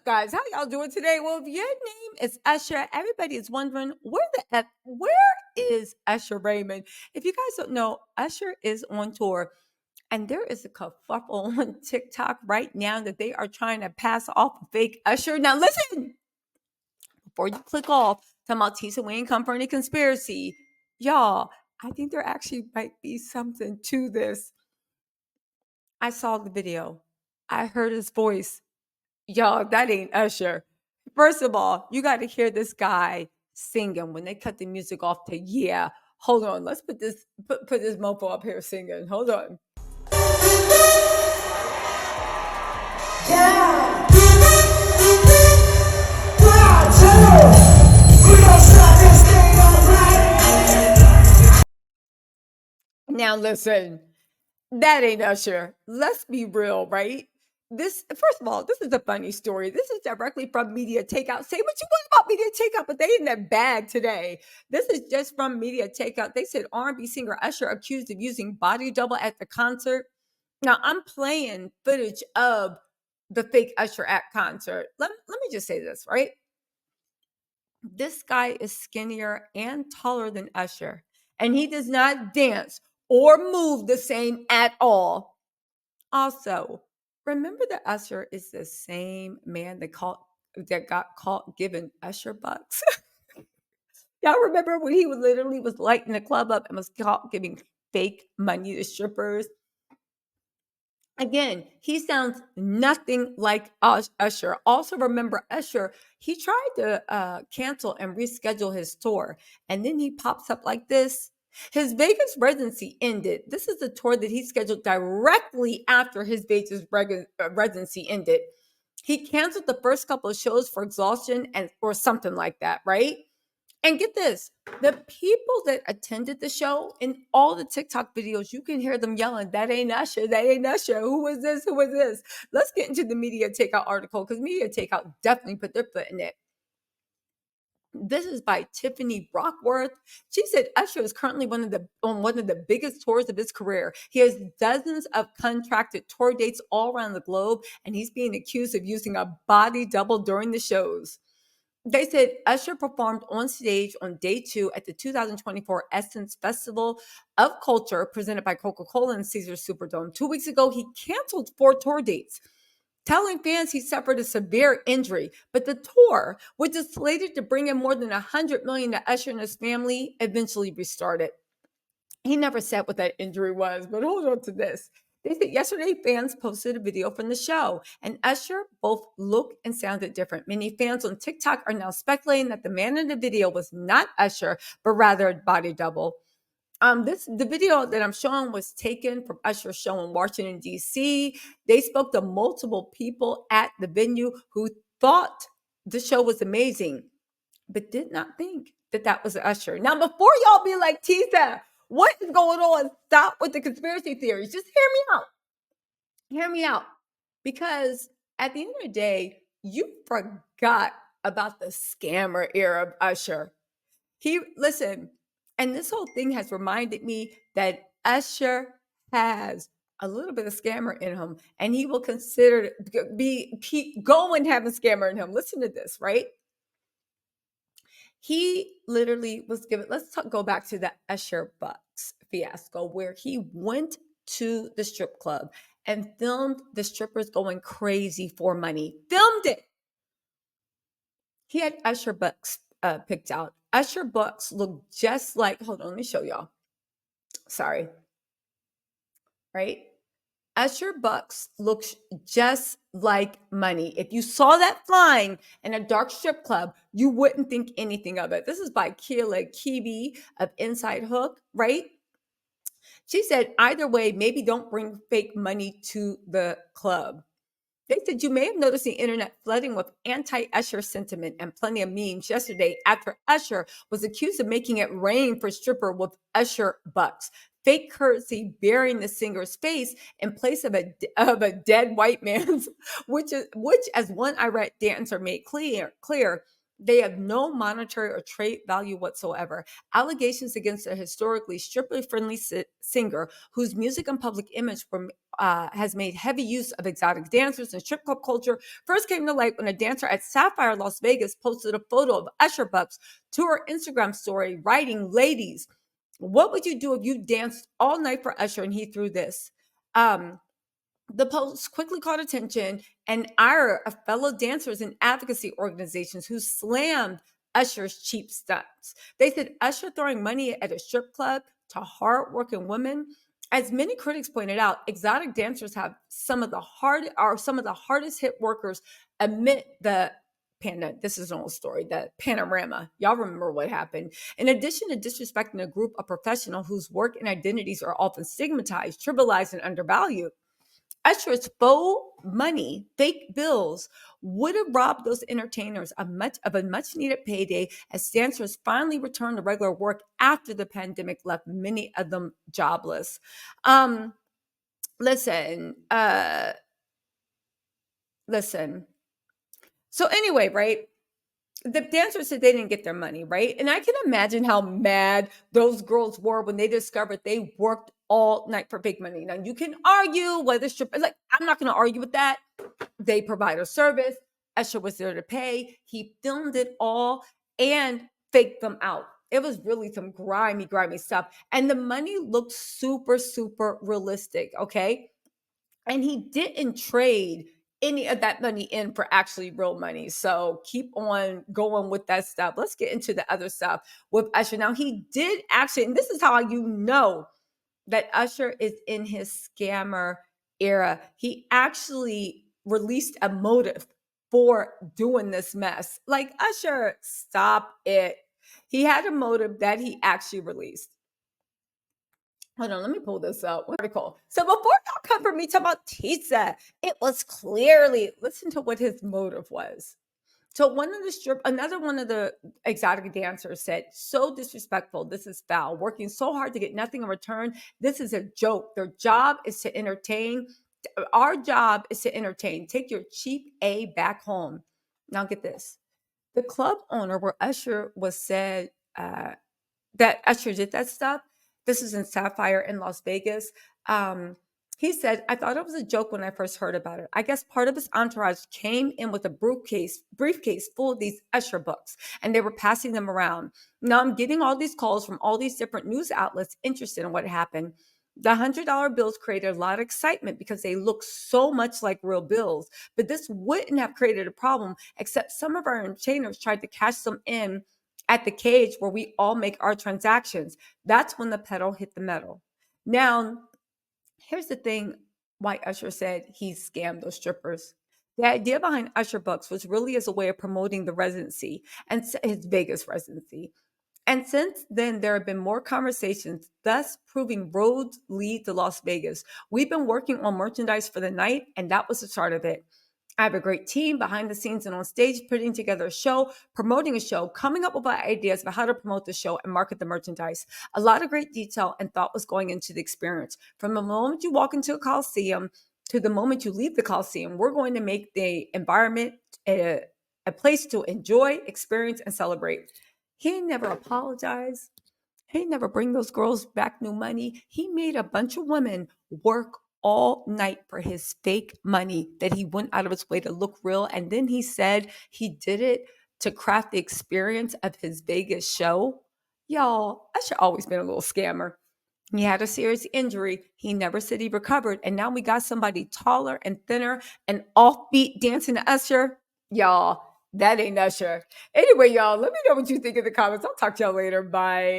guys? How y'all doing today? Well, if your name is Usher, everybody is wondering where is Usher Raymond? If you guys don't know, Usher is on tour. And there is a kerfuffle on TikTok right now that they are trying to pass off a fake Usher. Now, listen, before you click off, talking about Tisa Wayne come for any conspiracy, y'all, I think there actually might be something to this. I saw the video. I heard his voice. Y'all, that ain't Usher. First of all, you got to hear this guy singing when they cut the music off to yeah. Hold on, let's put this mofo up here singing. Hold on. Yeah. Now listen, that ain't Usher. Let's be real, right? This, first of all, this is a funny story. This is directly from Media Takeout. Say what you want about Media Takeout, but they in that bag today. This is just from Media Takeout. They said R&B singer Usher accused of using body double at the concert. Now I'm playing footage of the fake Usher at concert. Let me just say this, right? This guy is skinnier and taller than Usher, and he does not dance or move the same at all. Also, remember that Usher is the same man that got caught giving Usher Bucks? Y'all remember when he literally was lighting the club up and was caught giving fake money to strippers? Again, he sounds nothing like Usher. Also, remember Usher, he tried to cancel and reschedule his tour, and then he pops up like this. His Vegas residency ended. This is the tour that he scheduled directly after his Vegas residency ended. He canceled the first couple of shows for exhaustion or something like that, right? And get this, the people that attended the show in all the TikTok videos, you can hear them yelling, that ain't Usher, that ain't Usher. Who is this? Who is this? Let's get into the Media Takeout article because Media Takeout definitely put their foot in it. This is by Tiffany Brockworth. She said Usher is currently on one of the biggest tours of his career. He has dozens of contracted tour dates all around the globe, and he's being accused of using a body double during the shows. They said Usher performed on stage on day 2 at the 2024 Essence Festival of Culture presented by Coca-Cola and Caesar Superdome. 2 weeks ago, he canceled 4 tour dates, telling fans he suffered a severe injury. But the tour, which is slated to bring in more than $100 million to Usher and his family, eventually restarted. He never said what that injury was, but hold on to this. They said yesterday fans posted a video from the show, and Usher both looked and sounded different. Many fans on TikTok are now speculating that the man in the video was not Usher, but rather a body double. The video that I'm showing was taken from Usher's show in Washington, D.C. They spoke to multiple people at the venue who thought the show was amazing, but did not think that that was Usher. Now, before y'all be like, Tisa, what is going on? Stop with the conspiracy theories. Just hear me out. Hear me out. Because at the end of the day, you forgot about the scammer era of Usher. Listen, and this whole thing has reminded me that Usher has a little bit of scammer in him, and he will consider go and have a scammer in him. Listen to this, right? He literally was given, go back to the Usher Bucks fiasco where he went to the strip club and filmed the strippers going crazy for money. Filmed it. He had Usher Bucks picked out. Usher Bucks look just like, hold on, let me show y'all. Sorry. Right? Usher Bucks looks just like money. If you saw that flying in a dark strip club, you wouldn't think anything of it. This is by Kayla Keeby of Inside Hook, right? She said, either way, maybe don't bring fake money to the club. They said you may have noticed the internet flooding with anti-Usher sentiment and plenty of memes yesterday after Usher was accused of making it rain for stripper with Usher Bucks. Fake currency burying the singer's face in place of a dead white man's, which as one Iraq dancer made clear, They have no monetary or trade value whatsoever. Allegations against a historically stripper friendly singer whose music and public image has made heavy use of exotic dancers and strip club culture first came to light when a dancer at Sapphire Las Vegas posted a photo of Usher Bucks to her Instagram story, writing, "Ladies, what would you do if you danced all night for Usher and he threw this?" Um, the post quickly caught attention and ire of fellow dancers and advocacy organizations who slammed Usher's cheap stunts. They said Usher throwing money at a strip club to hardworking women. As many critics pointed out, exotic dancers have some of the hardest hit workers amid the pandemic. This is an old story, the panorama. Y'all remember what happened. In addition to disrespecting a group of professionals whose work and identities are often stigmatized, trivialized, and undervalued, Usher's faux money, fake bills, would have robbed those entertainers of a much needed payday as dancers finally returned to regular work after the pandemic left many of them jobless. Um, listen, listen. So anyway, right? The dancers said they didn't get their money, right? And I can imagine how mad those girls were when they discovered they worked all night for big money. Now you can argue whether strip like I'm not going to argue with that. They provide a service. Usher was there to pay. He filmed it all and faked them out. It was really some grimy stuff. And the money looked super, super realistic. Okay. And he didn't trade any of that money in for actually real money. So keep on going with that stuff. Let's get into the other stuff with Usher. Now, he did actually, and this is how you know that Usher is in his scammer era. He actually released a motive for doing this mess. Like, Usher, stop it. He had a motive that he actually released. Hold on, let me pull this up. What article? So before y'all come for me talking about pizza, it was clearly listen to what his motive was. So another one of the exotic dancers said, "So disrespectful. This is foul. Working so hard to get nothing in return. This is a joke. Their job is to entertain. Our job is to entertain. Take your cheap A back home." Now get this: the club owner where Usher was said that Usher did that stuff. This is in Sapphire in Las Vegas. He said, "I thought it was a joke when I first heard about it. I guess part of his entourage came in with a briefcase full of these Usher books, and they were passing them around. Now I'm getting all these calls from all these different news outlets interested in what happened. The $100 bills created a lot of excitement because they look so much like real bills, but this wouldn't have created a problem except some of our entertainers tried to cash them in at the cage where we all make our transactions. That's when the pedal hit the metal." Now, here's the thing why Usher said he scammed those strippers. The idea behind Usher Bucks was really as a way of promoting the residency and his Vegas residency. And since then, there have been more conversations, thus proving roads lead to Las Vegas. We've been working on merchandise for the night, and that was the start of it. I have a great team behind the scenes and on stage putting together a show, promoting a show, coming up with ideas about how to promote the show and market the merchandise. A lot of great detail and thought was going into the experience. From the moment you walk into a Coliseum to the moment you leave the Coliseum, we're going to make the environment a place to enjoy, experience, and celebrate. He never apologized. He never bring those girls back new money. He made a bunch of women work all night for his fake money that he went out of his way to look real. And then he said he did it to craft the experience of his Vegas show. Y'all, I should always been a little scammer. He had a serious injury. He never said he recovered. And now we got somebody taller and thinner and offbeat dancing to Usher. Y'all, that ain't Usher. Anyway, y'all, let me know what you think in the comments. I'll talk to y'all later. Bye.